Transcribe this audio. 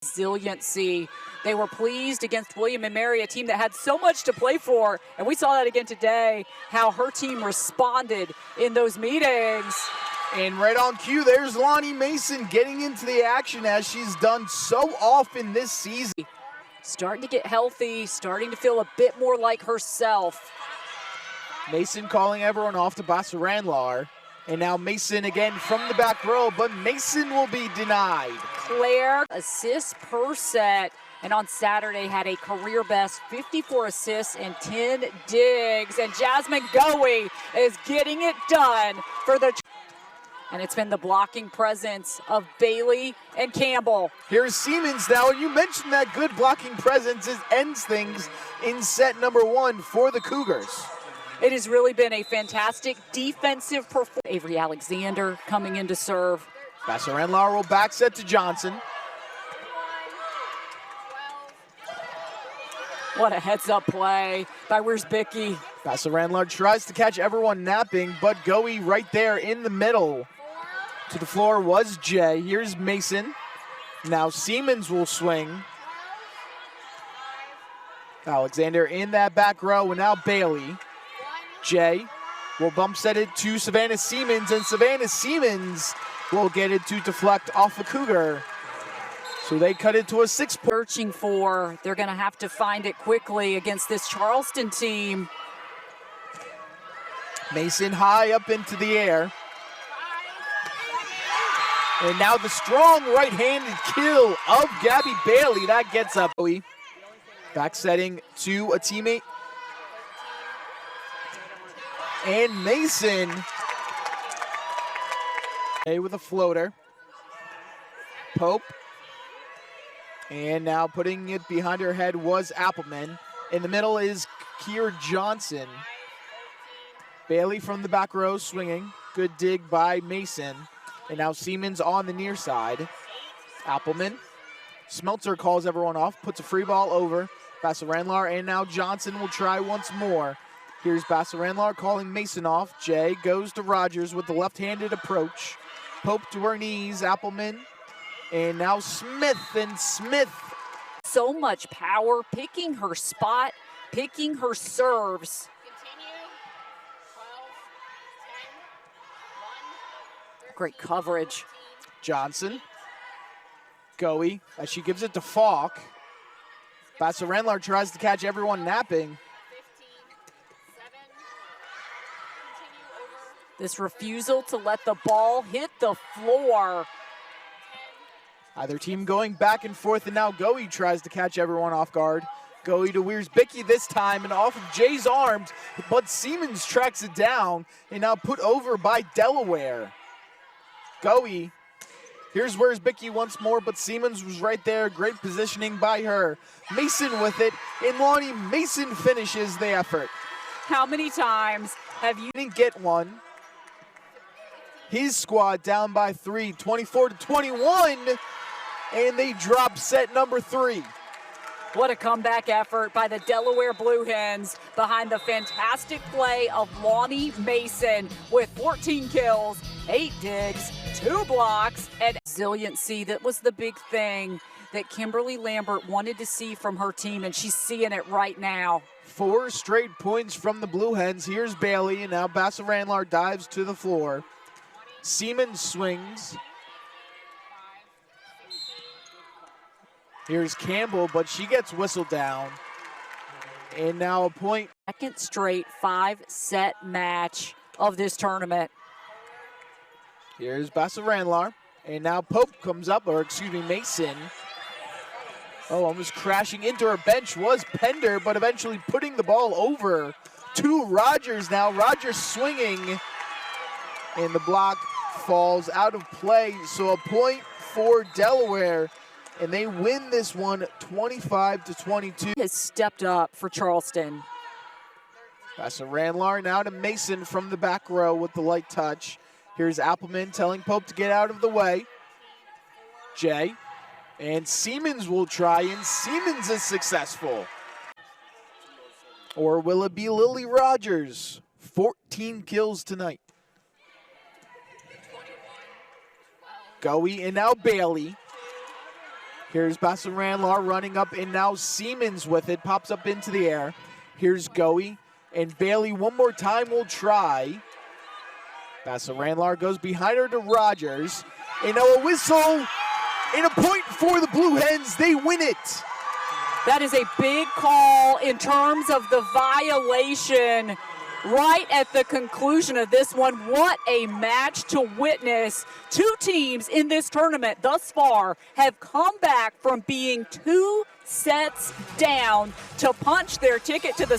Resiliency. They were pleased against William and Mary, a team that had so much to play for, and we saw that again today, how her team responded in those meetings. And right on cue, there's Lonnie Mason getting into the action as she's done so often this season. Starting to get healthy, starting to feel a bit more like herself. Mason calling everyone off to Bassaranlar. And now Mason again from the back row, but Mason will be denied. Claire, assists per set, and on Saturday had a career best 54 assists and 10 digs. And Jasmine Goey is getting it done for the... And it's been the blocking presence of Bailey and Campbell. Here's Siemens now, and you mentioned that good blocking presence ends things in set number 1 for the Cougars. It has really been a fantastic defensive performance. Avery Alexander coming in to serve. Bassaranlar will back set to Johnson. What a heads-up play by Wiersbicki. Bassaranlar tries to catch everyone napping, but Goey right there in the middle. To the floor was Jay. Here's Mason. Now Siemens will swing. Alexander in that back row, and now Bailey. Jay will bump set it to Savannah Siemens, and Savannah Siemens will get it to deflect off a Cougar. So they cut it to a 6 point. Searching for, they're going to have to find it quickly against this Charleston team. Mason high up into the air. And now the strong right-handed kill of Gabby Bailey. That gets up. Back setting to a teammate. And Mason with a floater. Pope. And now putting it behind her head was Appleman. In the middle is Kier Johnson. Bailey from the back row swinging. Good dig by Mason. And now Siemens on the near side. Appleman. Smeltzer calls everyone off, puts a free ball over Bassaranlar, and now Johnson will try once more. Here's Bassaranlar calling Mason off. Jay goes to Rogers with the left-handed approach. Pope to her knees, Appleman, and now Smith, and Smith. So much power, picking her spot, picking her serves. Great coverage. Johnson. Goey, as she gives it to Falk. Bassaranlar tries to catch everyone napping. This refusal to let the ball hit the floor. Either team going back and forth, and now Goey tries to catch everyone off guard. Goey to Wiersbicki this time, and off of Jay's arms, but Siemens tracks it down, and now put over by Delaware. Goey, here's Wiersbicki once more, but Siemens was right there. Great positioning by her. Mason with it, and Lonnie Mason finishes the effort. How many times have you... Didn't get one. His squad down by 3, 24-21, and they drop set number 3. What a comeback effort by the Delaware Blue Hens behind the fantastic play of Lonnie Mason with 14 kills, 8 digs, 2 blocks, and resiliency. That was the big thing that Kimberly Lambert wanted to see from her team, and she's seeing it right now. 4 straight points from the Blue Hens. Here's Bailey, and now Bassaranlar dives to the floor. Siemens swings. Here's Campbell, but she gets whistled down. And now a point. Second straight 5-set match of this tournament. Here's Bassaranlar. And now Pope comes up, or excuse me, Mason. Oh, almost crashing into her bench was Pender, but eventually putting the ball over to Rogers now. Rogers swinging, and the block falls out of play. So a point for Delaware, and they win this one 25-22. Has stepped up for Charleston. Bassaranlar now to Mason from the back row with the light touch. Here's Appleman telling Pope to get out of the way. Jay, and Siemens will try, and Siemens is successful. Or will it be Lily Rogers? 14 kills tonight. Goey, and now Bailey. Here's Bassel-Randlar running up, and now Siemens with it, pops up into the air. Here's Goey, and Bailey one more time will try. Bassel-Randlar goes behind her to Rogers, and now a whistle and a point for the Blue Hens. They win it. That is a big call in terms of the violation right at the conclusion of this one. What a match to witness. Two teams in this tournament thus far have come back from being 2 sets down to punch their ticket to the